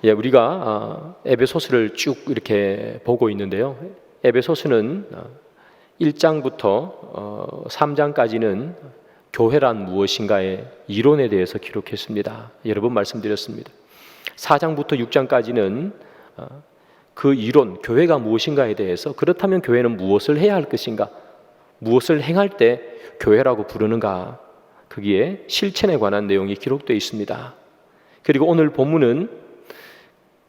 우리가 에베소서를 쭉 이렇게 보고 있는데요. 에베소서는 1장부터 3장까지는 교회란 무엇인가의 이론에 대해서 기록했습니다. 여러 번 말씀드렸습니다. 4장부터 6장까지는 그 이론, 교회가 무엇인가에 대해서, 그렇다면 교회는 무엇을 해야 할 것인가, 무엇을 행할 때 교회라고 부르는가, 거기에 실천에 관한 내용이 기록되어 있습니다. 그리고 오늘 본문은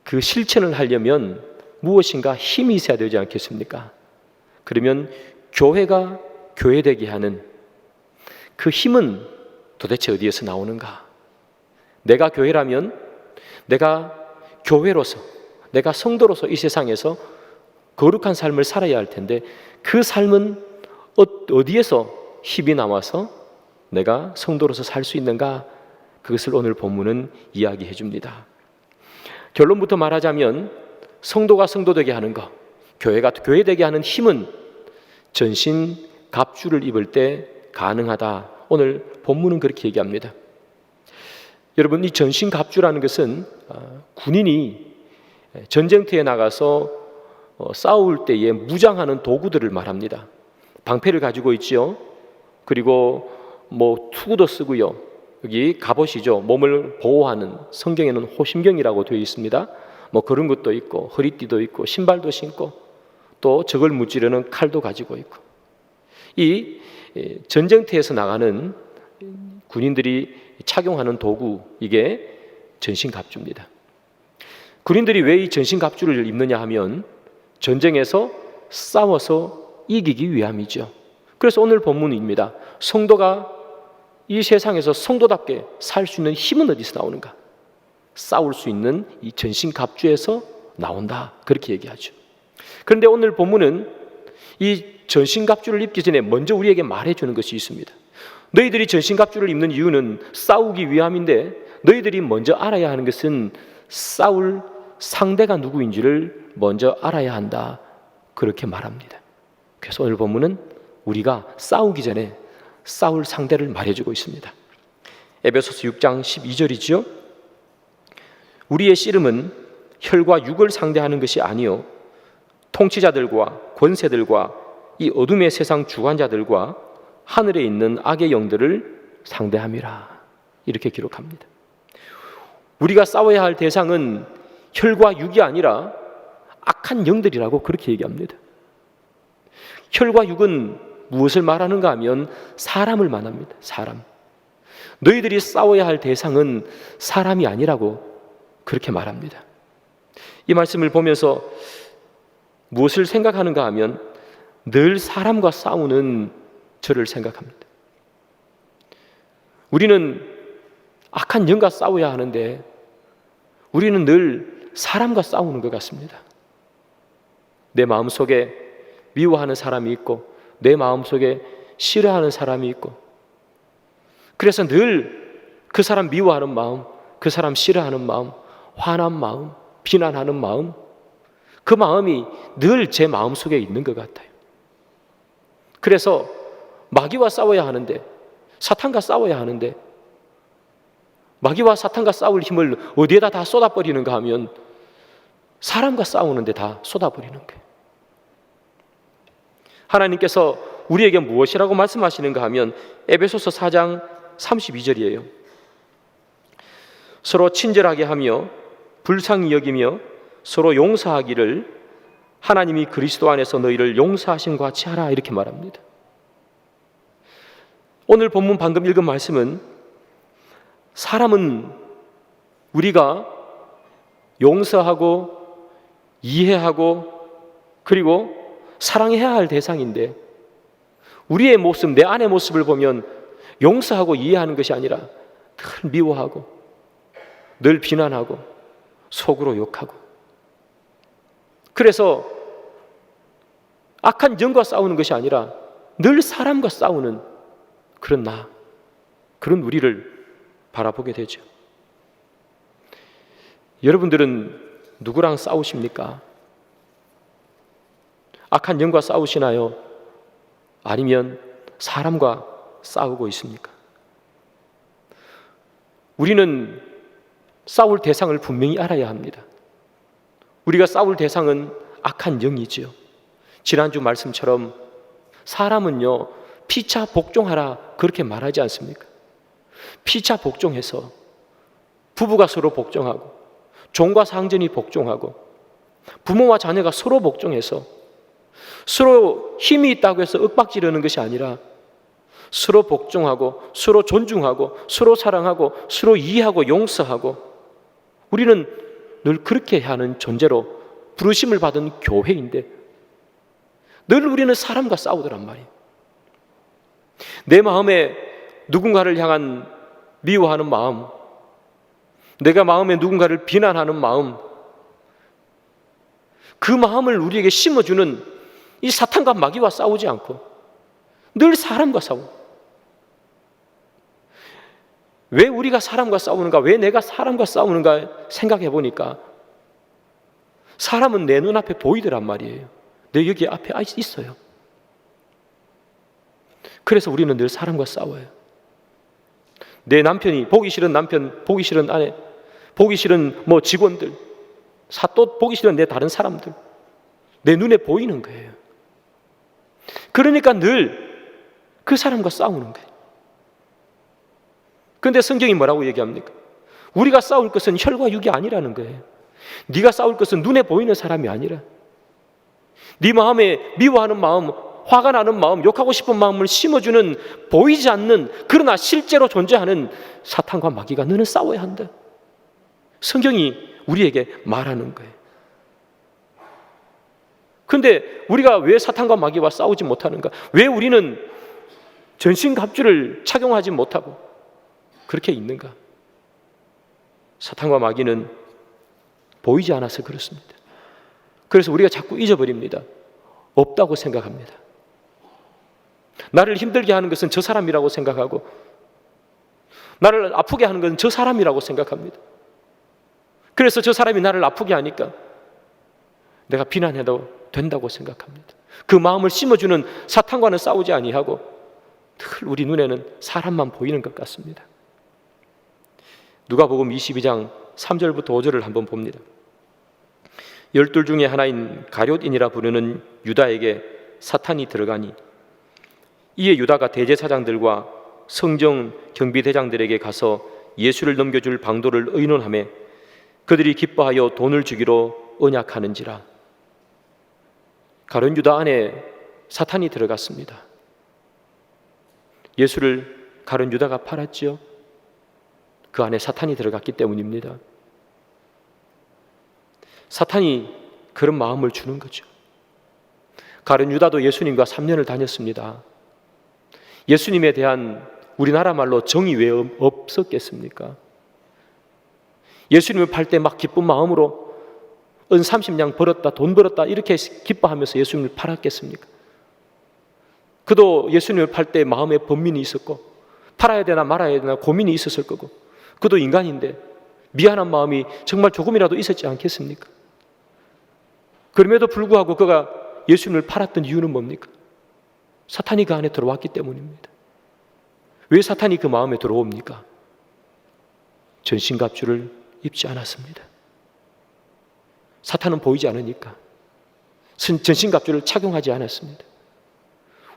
그 실천을 하려면 무엇인가 힘이 있어야 되지 않겠습니까? 그러면 교회가 교회되게 하는 그 힘은 도대체 어디에서 나오는가? 내가 교회라면 내가 교회로서, 내가 성도로서 이 세상에서 거룩한 삶을 살아야 할 텐데, 그 삶은 어디에서 힘이 나와서 내가 성도로서 살 수 있는가? 그것을 오늘 본문은 이야기해 줍니다. 결론부터 말하자면 성도가 성도되게 하는 것, 교회가 교회되게 하는 힘은 전신 갑주를 입을 때 가능하다. 오늘 본문은 그렇게 얘기합니다. 여러분, 이 전신 갑주라는 것은 군인이 전쟁터에 나가서 싸울 때에 무장하는 도구들을 말합니다. 방패를 가지고 있지요. 그리고 투구도 쓰고요. 여기 갑옷이죠. 몸을 보호하는, 성경에는 호심경이라고 되어 있습니다. 그런 것도 있고, 허리띠도 있고, 신발도 신고, 또 적을 무찌르는 칼도 가지고 있고, 이 전쟁터에서 나가는 군인들이 착용하는 도구, 이게 전신갑주입니다. 군인들이 왜 이 전신갑주를 입느냐 하면 전쟁에서 싸워서 이기기 위함이죠. 그래서 오늘 본문입니다. 성도가 이 세상에서 성도답게 살 수 있는 힘은 어디서 나오는가? 싸울 수 있는 이 전신갑주에서 나온다, 그렇게 얘기하죠. 그런데 오늘 본문은 이 전신갑주를 입기 전에 먼저 우리에게 말해주는 것이 있습니다. 너희들이 전신갑주를 입는 이유는 싸우기 위함인데, 너희들이 먼저 알아야 하는 것은 싸울 상대가 누구인지를 먼저 알아야 한다, 그렇게 말합니다. 그래서 오늘 본문은 우리가 싸우기 전에 싸울 상대를 말해주고 있습니다. 에베소서 6장 12절이죠. 우리의 씨름은 혈과 육을 상대하는 것이 아니요 통치자들과 권세들과 이 어둠의 세상 주관자들과 하늘에 있는 악의 영들을 상대함이라, 이렇게 기록합니다. 우리가 싸워야 할 대상은 혈과 육이 아니라 악한 영들이라고 그렇게 얘기합니다. 혈과 육은 무엇을 말하는가 하면 사람을 말합니다. 사람. 너희들이 싸워야 할 대상은 사람이 아니라고 그렇게 말합니다. 이 말씀을 보면서 무엇을 생각하는가 하면 늘 사람과 싸우는 저를 생각합니다. 우리는 악한 영과 싸워야 하는데 우리는 늘 사람과 싸우는 것 같습니다. 내 마음속에 미워하는 사람이 있고, 내 마음속에 싫어하는 사람이 있고, 그래서 늘 그 사람 미워하는 마음, 그 사람 싫어하는 마음, 화난 마음, 비난하는 마음, 그 마음이 늘 제 마음속에 있는 것 같아요. 그래서 마귀와 싸워야 하는데, 사탄과 싸워야 하는데, 마귀와 사탄과 싸울 힘을 어디에다 다 쏟아버리는가 하면 사람과 싸우는데 다 쏟아버리는 거예요. 하나님께서 우리에게 무엇이라고 말씀하시는가 하면 에베소서 4장 32절이에요. 서로 친절하게 하며 불쌍히 여기며 서로 용서하기를 하나님이 그리스도 안에서 너희를 용서하신 것 같이 하라, 이렇게 말합니다. 오늘 본문 방금 읽은 말씀은 사람은 우리가 용서하고 이해하고 그리고 사랑해야 할 대상인데, 우리의 모습, 내 안의 모습을 보면 용서하고 이해하는 것이 아니라 늘 미워하고 늘 비난하고 속으로 욕하고, 그래서 악한 영과 싸우는 것이 아니라 늘 사람과 싸우는 그런 그런 우리를 바라보게 되죠. 여러분들은 누구랑 싸우십니까? 악한 영과 싸우시나요? 아니면 사람과 싸우고 있습니까? 우리는 싸울 대상을 분명히 알아야 합니다. 우리가 싸울 대상은 악한 영이지요. 지난주 말씀처럼 사람은요, 피차 복종하라 그렇게 말하지 않습니까? 피차 복종해서 부부가 서로 복종하고, 종과 상전이 복종하고, 부모와 자녀가 서로 복종해서 서로 힘이 있다고 해서 윽박지르는 것이 아니라 서로 복종하고, 서로 존중하고, 서로 사랑하고, 서로 이해하고 용서하고, 우리는 늘 그렇게 하는 존재로 부르심을 받은 교회인데 늘 우리는 사람과 싸우더란 말이에요. 내 마음에 누군가를 향한 미워하는 마음, 내가 마음에 누군가를 비난하는 마음, 그 마음을 우리에게 심어주는 이 사탄과 마귀와 싸우지 않고 늘 사람과 싸워. 왜 우리가 사람과 싸우는가? 왜 내가 사람과 싸우는가 생각해 보니까 사람은 내 눈앞에 보이더란 말이에요. 내 여기 앞에 있어요. 그래서 우리는 늘 사람과 싸워요. 내 남편이, 보기 싫은 남편, 보기 싫은 아내, 보기 싫은 직원들, 또 보기 싫은 내 다른 사람들, 내 눈에 보이는 거예요. 그러니까 늘 그 사람과 싸우는 거예요. 그런데 성경이 뭐라고 얘기합니까? 우리가 싸울 것은 혈과 육이 아니라는 거예요. 네가 싸울 것은 눈에 보이는 사람이 아니라 네 마음에 미워하는 마음, 화가 나는 마음, 욕하고 싶은 마음을 심어주는 보이지 않는 그러나 실제로 존재하는 사탄과 마귀가 너는 싸워야 한다. 성경이 우리에게 말하는 거예요. 그런데 우리가 왜 사탄과 마귀와 싸우지 못하는가? 왜 우리는 전신갑주를 착용하지 못하고 그렇게 있는가? 사탄과 마귀는 보이지 않아서 그렇습니다. 그래서 우리가 자꾸 잊어버립니다. 없다고 생각합니다. 나를 힘들게 하는 것은 저 사람이라고 생각하고, 나를 아프게 하는 것은 저 사람이라고 생각합니다. 그래서 저 사람이 나를 아프게 하니까 내가 비난해도 된다고 생각합니다. 그 마음을 심어주는 사탄과는 싸우지 아니하고 늘 우리 눈에는 사람만 보이는 것 같습니다. 누가복음 22장 3절부터 5절을 한번 봅니다. 12 중에 하나인 가룟인이라 부르는 유다에게 사탄이 들어가니 이에 유다가 대제사장들과 성정 경비대장들에게 가서 예수를 넘겨줄 방도를 의논하며 그들이 기뻐하여 돈을 주기로 언약하는지라. 가룟 유다 안에 사탄이 들어갔습니다. 예수를 가룟 유다가 팔았지요. 그 안에 사탄이 들어갔기 때문입니다. 사탄이 그런 마음을 주는 거죠. 가룟 유다도 예수님과 3년을 다녔습니다. 예수님에 대한 우리나라 말로 정이 왜 없었겠습니까? 예수님을 팔 때 막 기쁜 마음으로 은 30냥 벌었다, 돈 벌었다 이렇게 기뻐하면서 예수님을 팔았겠습니까? 그도 예수님을 팔 때 마음에 번민이 있었고 팔아야 되나 말아야 되나 고민이 있었을 거고, 그도 인간인데 미안한 마음이 정말 조금이라도 있었지 않겠습니까? 그럼에도 불구하고 그가 예수님을 팔았던 이유는 뭡니까? 사탄이 그 안에 들어왔기 때문입니다. 왜 사탄이 그 마음에 들어옵니까? 전신갑주를 입지 않았습니다. 사탄은 보이지 않으니까 전신갑주를 착용하지 않았습니다.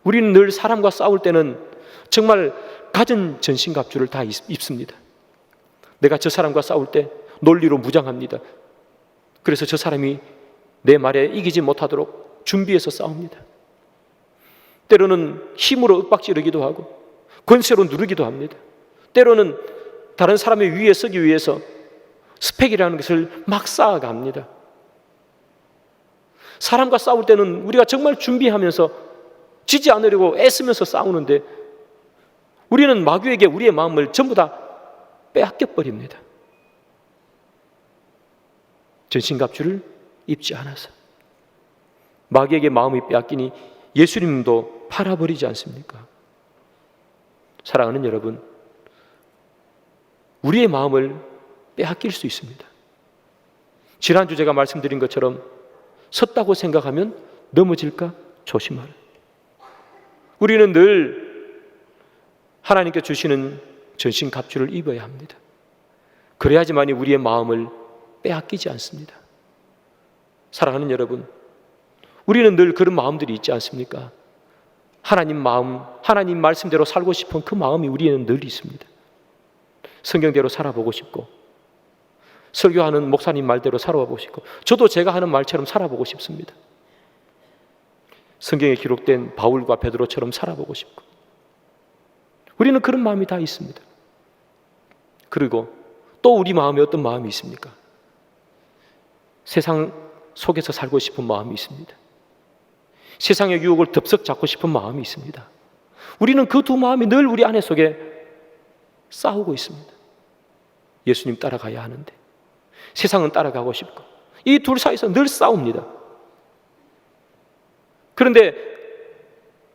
우리는 늘 사람과 싸울 때는 정말 가진 전신갑주를 다 입습니다. 내가 저 사람과 싸울 때 논리로 무장합니다. 그래서 저 사람이 내 말에 이기지 못하도록 준비해서 싸웁니다. 때로는 힘으로 윽박지르기도 하고 권세로 누르기도 합니다. 때로는 다른 사람의 위에 서기 위해서 스펙이라는 것을 막 쌓아갑니다. 사람과 싸울 때는 우리가 정말 준비하면서 지지 않으려고 애쓰면서 싸우는데 우리는 마귀에게 우리의 마음을 전부 다 빼앗겨 버립니다. 전신갑주를 입지 않아서. 마귀에게 마음이 빼앗기니 예수님도 팔아버리지 않습니까? 사랑하는 여러분, 우리의 마음을 빼앗길 수 있습니다. 지난주 제가 말씀드린 것처럼 섰다고 생각하면 넘어질까 조심하라. 우리는 늘 하나님께 주시는 전신갑주를 입어야 합니다. 그래야지만이 우리의 마음을 빼앗기지 않습니다. 사랑하는 여러분, 우리는 늘 그런 마음들이 있지 않습니까? 하나님 마음, 하나님 말씀대로 살고 싶은 그 마음이 우리에는 늘 있습니다. 성경대로 살아보고 싶고, 설교하는 목사님 말대로 살아보고 싶고, 저도 제가 하는 말처럼 살아보고 싶습니다. 성경에 기록된 바울과 베드로처럼 살아보고 싶고, 우리는 그런 마음이 다 있습니다. 그리고 또 우리 마음에 어떤 마음이 있습니까? 세상 속에서 살고 싶은 마음이 있습니다. 세상의 유혹을 덥석 잡고 싶은 마음이 있습니다. 우리는 그 두 마음이 늘 우리 안에 속에 싸우고 있습니다. 예수님 따라가야 하는데 세상은 따라가고 싶고, 이 둘 사이에서 늘 싸웁니다. 그런데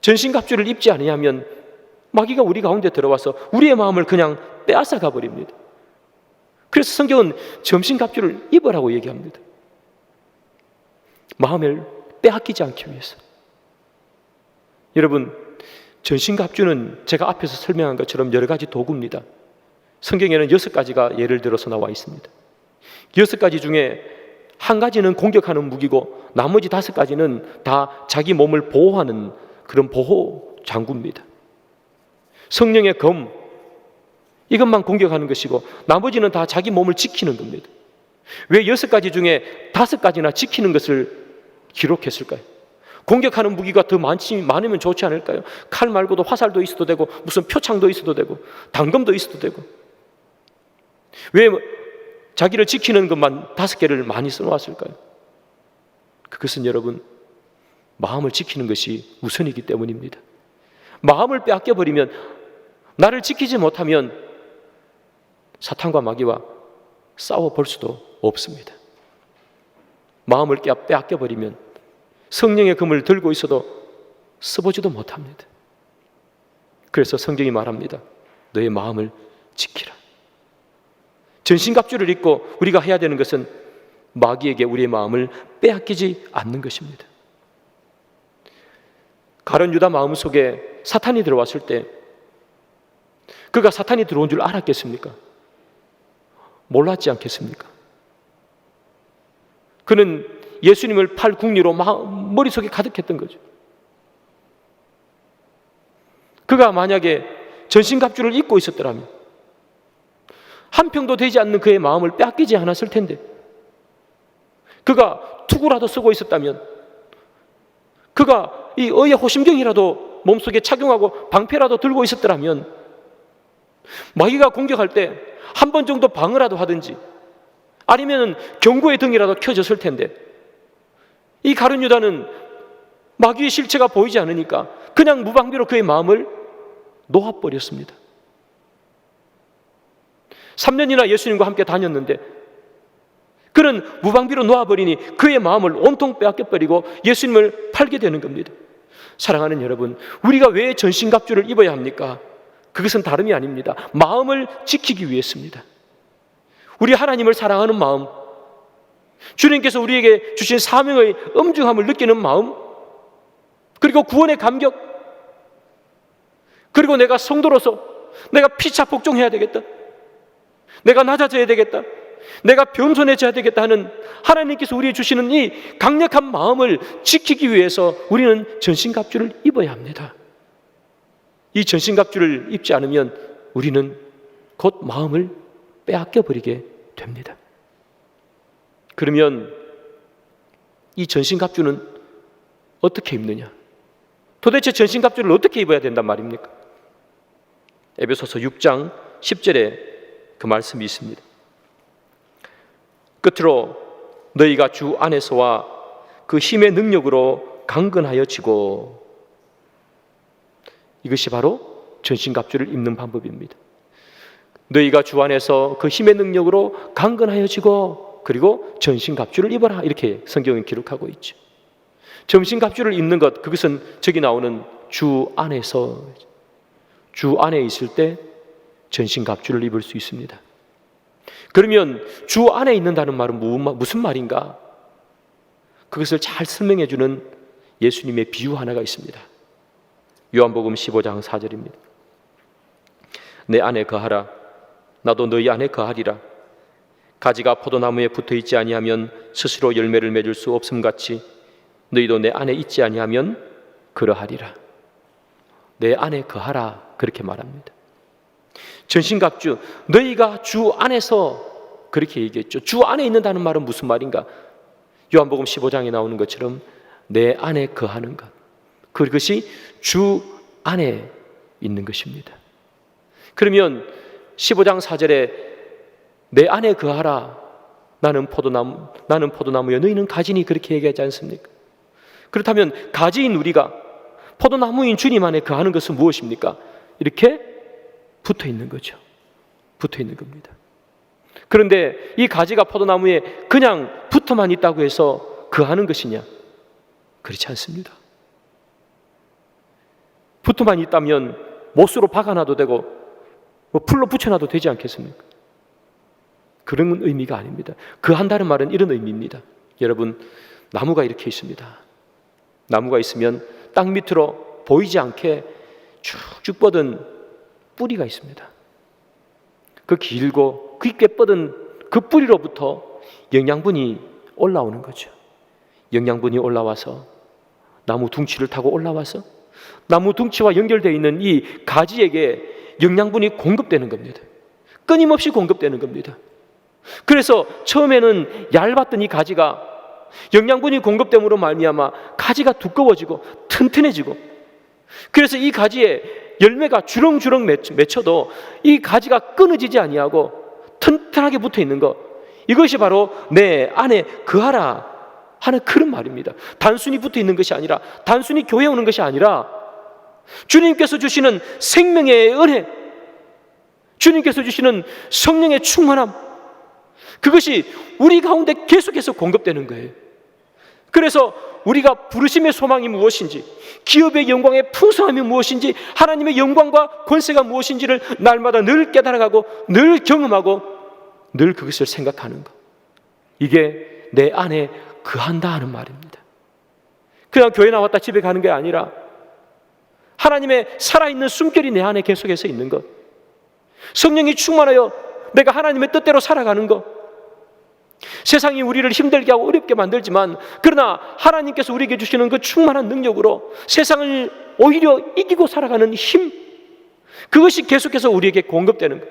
전신갑주를 입지 않으면 마귀가 우리 가운데 들어와서 우리의 마음을 그냥 빼앗아 가버립니다. 그래서 성경은 전신갑주를 입으라고 얘기합니다. 마음을 빼앗기지 않기 위해서. 여러분, 전신갑주는 제가 앞에서 설명한 것처럼 여러 가지 도구입니다. 성경에는 6가지가 예를 들어서 나와 있습니다. 6가지 중에 한 가지는 공격하는 무기고 나머지 5가지는 다 자기 몸을 보호하는 그런 보호 장구입니다. 성령의 검, 이것만 공격하는 것이고 나머지는 다 자기 몸을 지키는 겁니다. 왜 6가지 중에 5가지나 지키는 것을 기록했을까요? 공격하는 무기가 더 많으면 좋지 않을까요? 칼 말고도 화살도 있어도 되고 무슨 표창도 있어도 되고 단검도 있어도 되고, 왜 자기를 지키는 것만 5개를 많이 써놓았을까요? 그것은 여러분, 마음을 지키는 것이 우선이기 때문입니다. 마음을 빼앗겨버리면, 나를 지키지 못하면 사탄과 마귀와 싸워볼 수도 없습니다. 마음을 빼앗겨버리면 성령의 검을 들고 있어도 써보지도 못합니다. 그래서 성경이 말합니다. 너의 마음을 지키라. 전신갑주를 입고 우리가 해야 되는 것은 마귀에게 우리의 마음을 빼앗기지 않는 것입니다. 가룟 유다 마음속에 사탄이 들어왔을 때 그가 사탄이 들어온 줄 알았겠습니까? 몰랐지 않겠습니까? 그는 예수님을 팔 궁리로 머릿속에 가득했던 거죠. 그가 만약에 전신갑주를 입고 있었더라면 한 평도 되지 않는 그의 마음을 빼앗기지 않았을 텐데, 그가 투구라도 쓰고 있었다면, 그가 이 의의 호심경이라도 몸속에 착용하고 방패라도 들고 있었더라면 마귀가 공격할 때 한 번 정도 방어라도 하든지 아니면 경고의 등이라도 켜졌을 텐데, 이 가룟 유다는 마귀의 실체가 보이지 않으니까 그냥 무방비로 그의 마음을 놓아버렸습니다. 3년이나 예수님과 함께 다녔는데 그는 무방비로 놓아버리니 그의 마음을 온통 빼앗겨버리고 예수님을 팔게 되는 겁니다. 사랑하는 여러분, 우리가 왜 전신갑주를 입어야 합니까? 그것은 다름이 아닙니다. 마음을 지키기 위해서입니다. 우리 하나님을 사랑하는 마음, 주님께서 우리에게 주신 사명의 엄중함을 느끼는 마음, 그리고 구원의 감격, 그리고 내가 성도로서 내가 피차 복종해야 되겠다, 내가 낮아져야 되겠다, 내가 겸손해져야 되겠다 하는 하나님께서 우리에게 주시는 이 강력한 마음을 지키기 위해서 우리는 전신갑주를 입어야 합니다. 이 전신갑주를 입지 않으면 우리는 곧 마음을 빼앗겨버리게 됩니다. 그러면 이 전신갑주는 어떻게 입느냐? 도대체 전신갑주를 어떻게 입어야 된단 말입니까? 에베소서 6장 10절에 그 말씀이 있습니다. 끝으로 너희가 주 안에서와 그 힘의 능력으로 강건하여지고, 이것이 바로 전신갑주를 입는 방법입니다. 너희가 주 안에서 그 힘의 능력으로 강건하여지고, 그리고 전신갑주를 입어라, 이렇게 성경은 기록하고 있죠. 전신갑주를 입는 것, 그것은 저기 나오는 주 안에서, 주 안에 있을 때 전신갑주를 입을 수 있습니다. 그러면 주 안에 있는다는 말은 무슨 말인가? 그것을 잘 설명해 주는 예수님의 비유 하나가 있습니다. 요한복음 15장 4절입니다. 내 안에 거하라, 나도 너희 안에 거하리라. 가지가 포도나무에 붙어 있지 아니하면 스스로 열매를 맺을 수 없음같이 너희도 내 안에 있지 아니하면 그러하리라. 내 안에 거하라, 그렇게 말합니다. 전신갑주, 너희가 주 안에서, 그렇게 얘기했죠. 주 안에 있는다는 말은 무슨 말인가? 요한복음 15장에 나오는 것처럼 내 안에 거하는 것, 그것이 주 안에 있는 것입니다. 그러면 15장 4절에 내 안에 거하라, 나는 포도나무여 너희는 가지니, 그렇게 얘기하지 않습니까? 그렇다면 가지인 우리가 포도나무인 주님 안에 거하는 것은 무엇입니까? 이렇게 붙어 있는 거죠. 붙어 있는 겁니다. 그런데 이 가지가 포도나무에 그냥 붙어만 있다고 해서 거하는 것이냐? 그렇지 않습니다. 붙어만 있다면 못으로 박아놔도 되고 풀로 붙여놔도 되지 않겠습니까? 그런 의미가 아닙니다. 거한다는 말은 이런 의미입니다. 여러분, 나무가 이렇게 있습니다. 나무가 있으면 땅 밑으로 보이지 않게 쭉쭉 뻗은 뿌리가 있습니다. 그 길고 깊게 뻗은 그 뿌리로부터 영양분이 올라오는 거죠. 영양분이 올라와서 나무 둥치를 타고 올라와서 나무 둥치와 연결되어 있는 이 가지에게 영양분이 공급되는 겁니다. 끊임없이 공급되는 겁니다. 그래서 처음에는 얇았던 이 가지가 영양분이 공급됨으로 말미암아 가지가 두꺼워지고 튼튼해지고, 그래서 이 가지에 열매가 주렁주렁 맺혀도 이 가지가 끊어지지 아니하고 튼튼하게 붙어 있는 것, 이것이 바로 내 안에 거하라 하는 그런 말입니다. 단순히 붙어 있는 것이 아니라, 단순히 교회에 오는 것이 아니라 주님께서 주시는 생명의 은혜, 주님께서 주시는 성령의 충만함, 그것이 우리 가운데 계속해서 공급되는 거예요. 그래서 우리가 부르심의 소망이 무엇인지, 기업의 영광의 풍성함이 무엇인지, 하나님의 영광과 권세가 무엇인지를 날마다 늘 깨달아가고 늘 경험하고 늘 그것을 생각하는 것, 이게 내 안에 거한다 하는 말입니다. 그냥 교회 나왔다 집에 가는 게 아니라 하나님의 살아있는 숨결이 내 안에 계속해서 있는 것, 성령이 충만하여 내가 하나님의 뜻대로 살아가는 것. 세상이 우리를 힘들게 하고 어렵게 만들지만, 그러나 하나님께서 우리에게 주시는 그 충만한 능력으로 세상을 오히려 이기고 살아가는 힘, 그것이 계속해서 우리에게 공급되는 것,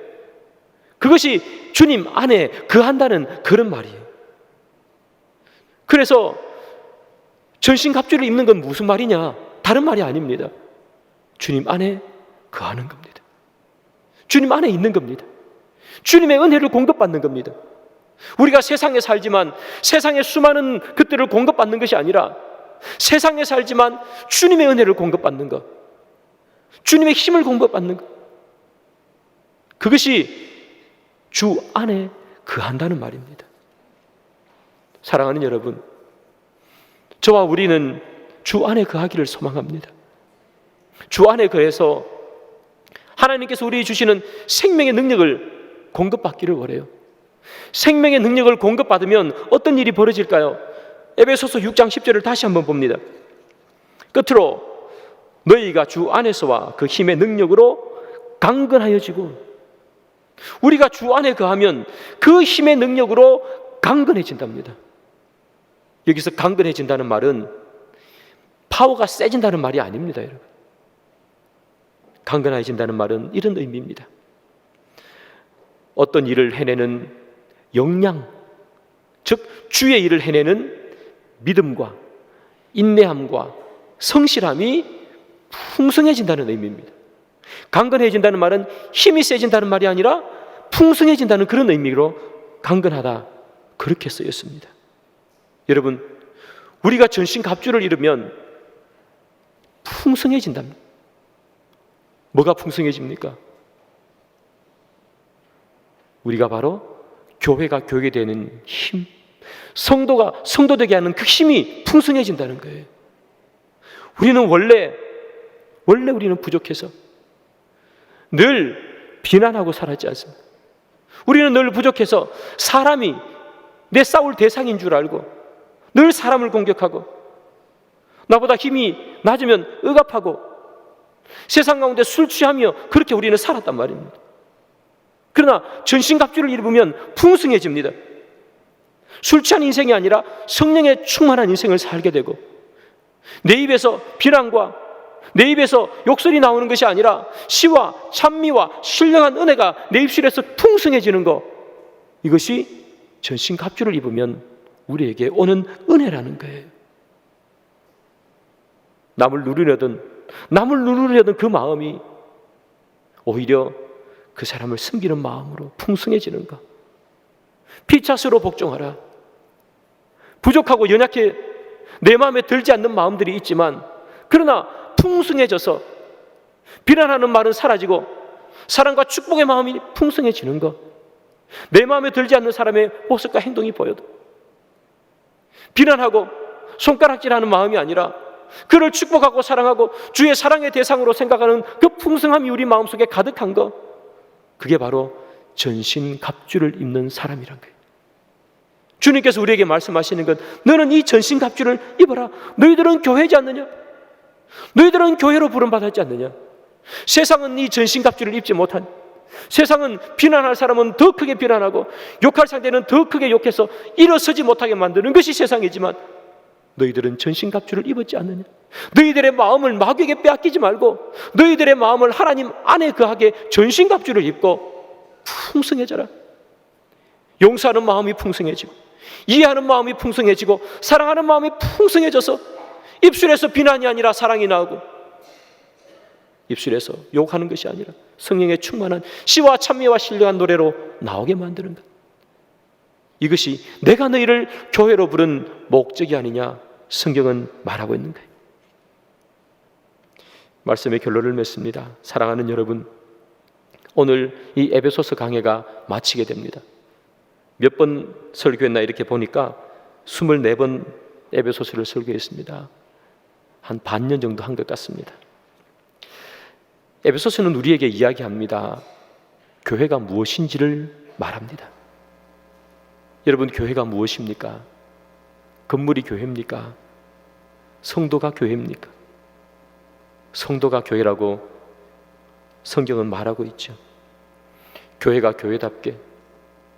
그것이 주님 안에 거한다는 그런 말이에요. 그래서 전신갑주를 입는 건 무슨 말이냐? 다른 말이 아닙니다. 주님 안에 거하는 겁니다. 주님 안에 있는 겁니다. 주님의 은혜를 공급받는 겁니다. 우리가 세상에 살지만 세상의 수많은 것들을 공급받는 것이 아니라, 세상에 살지만 주님의 은혜를 공급받는 것, 주님의 힘을 공급받는 것, 그것이 주 안에 거한다는 말입니다. 사랑하는 여러분, 저와 우리는 주 안에 거하기를 소망합니다. 주 안에 거해서 하나님께서 우리에게 주시는 생명의 능력을 공급받기를 원해요. 생명의 능력을 공급받으면 어떤 일이 벌어질까요? 에베소서 6장 10절을 다시 한번 봅니다. 끝으로 너희가 주 안에서와 그 힘의 능력으로 강건하여지고, 우리가 주 안에 거하면 그 힘의 능력으로 강건해진답니다. 여기서 강건해진다는 말은 파워가 세진다는 말이 아닙니다, 여러분. 강건해진다는 말은 이런 의미입니다. 어떤 일을 해내는 역량, 즉 주의 일을 해내는 믿음과 인내함과 성실함이 풍성해진다는 의미입니다. 강건해진다는 말은 힘이 세진다는 말이 아니라 풍성해진다는 그런 의미로 강건하다, 그렇게 쓰였습니다. 여러분, 우리가 전신갑주를 입으면 풍성해진답니다. 뭐가 풍성해집니까? 우리가 바로 교회가 교회 되는 힘, 성도가 성도 되게 하는 그 힘이 풍성해진다는 거예요. 우리는 원래 우리는 부족해서 늘 비난하고 살았지 않습니까? 우리는 늘 부족해서 사람이 내 싸울 대상인 줄 알고 늘 사람을 공격하고, 나보다 힘이 낮으면 억압하고 세상 가운데 술 취하며 그렇게 우리는 살았단 말입니다. 그러나 전신갑주를 입으면 풍성해집니다. 술 취한 인생이 아니라 성령에 충만한 인생을 살게 되고, 내 입에서 비난과 내 입에서 욕설이 나오는 것이 아니라 시와 찬미와 신령한 은혜가 내 입술에서 풍성해지는 것, 이것이 전신갑주를 입으면 우리에게 오는 은혜라는 거예요. 남을 누르려던 그 마음이 오히려 그 사람을 섬기는 마음으로 풍성해지는 것. 피차스로 복종하라. 부족하고 연약해 내 마음에 들지 않는 마음들이 있지만, 그러나 풍성해져서 비난하는 말은 사라지고 사랑과 축복의 마음이 풍성해지는 것. 내 마음에 들지 않는 사람의 모습과 행동이 보여도 비난하고 손가락질하는 마음이 아니라 그를 축복하고 사랑하고 주의 사랑의 대상으로 생각하는 그 풍성함이 우리 마음속에 가득한 것, 그게 바로 전신갑주를 입는 사람이란 거예요. 주님께서 우리에게 말씀하시는 건, 너는 이 전신갑주를 입어라. 너희들은 교회지 않느냐? 너희들은 교회로 부름받았지 않느냐? 세상은 이 전신갑주를 입지 못하니, 세상은 비난할 사람은 더 크게 비난하고 욕할 상대는 더 크게 욕해서 일어서지 못하게 만드는 것이 세상이지만, 너희들은 전신갑주를 입었지 않느냐? 너희들의 마음을 마귀에게 빼앗기지 말고 너희들의 마음을 하나님 안에 거하게 전신갑주를 입고 풍성해져라. 용서하는 마음이 풍성해지고, 이해하는 마음이 풍성해지고, 사랑하는 마음이 풍성해져서 입술에서 비난이 아니라 사랑이 나오고, 입술에서 욕하는 것이 아니라 성령에 충만한 시와 찬미와 신령한 노래로 나오게 만드는 것. 이것이 내가 너희를 교회로 부른 목적이 아니냐, 성경은 말하고 있는 거예요. 말씀의 결론을 맺습니다. 사랑하는 여러분, 오늘 이 에베소서 강해가 마치게 됩니다. 몇 번 설교했나 이렇게 보니까 24번 에베소서를 설교했습니다. 한 반년 정도 한 것 같습니다. 에베소서는 우리에게 이야기합니다. 교회가 무엇인지를 말합니다. 여러분, 교회가 무엇입니까? 건물이 교회입니까? 성도가 교회입니까? 성도가 교회라고 성경은 말하고 있죠. 교회가 교회답게,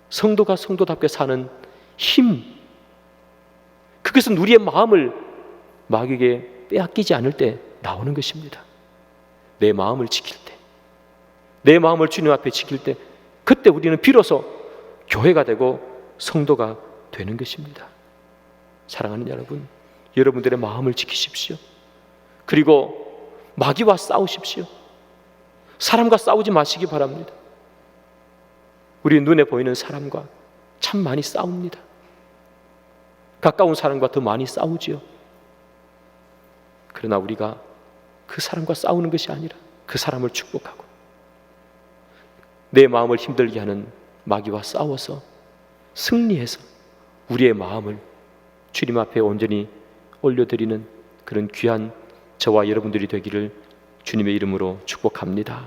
성도가 성도답게 사는 힘, 그것은 우리의 마음을 마귀에게 빼앗기지 않을 때 나오는 것입니다. 내 마음을 지킬 때, 내 마음을 주님 앞에 지킬 때, 그때 우리는 비로소 교회가 되고 성도가 되는 것입니다. 사랑하는 여러분, 여러분들의 마음을 지키십시오. 그리고 마귀와 싸우십시오. 사람과 싸우지 마시기 바랍니다. 우리 눈에 보이는 사람과 참 많이 싸웁니다. 가까운 사람과 더 많이 싸우지요. 그러나 우리가 그 사람과 싸우는 것이 아니라 그 사람을 축복하고, 내 마음을 힘들게 하는 마귀와 싸워서 승리해서 우리의 마음을 주님 앞에 온전히 올려드리는 그런 귀한 저와 여러분들이 되기를 주님의 이름으로 축복합니다.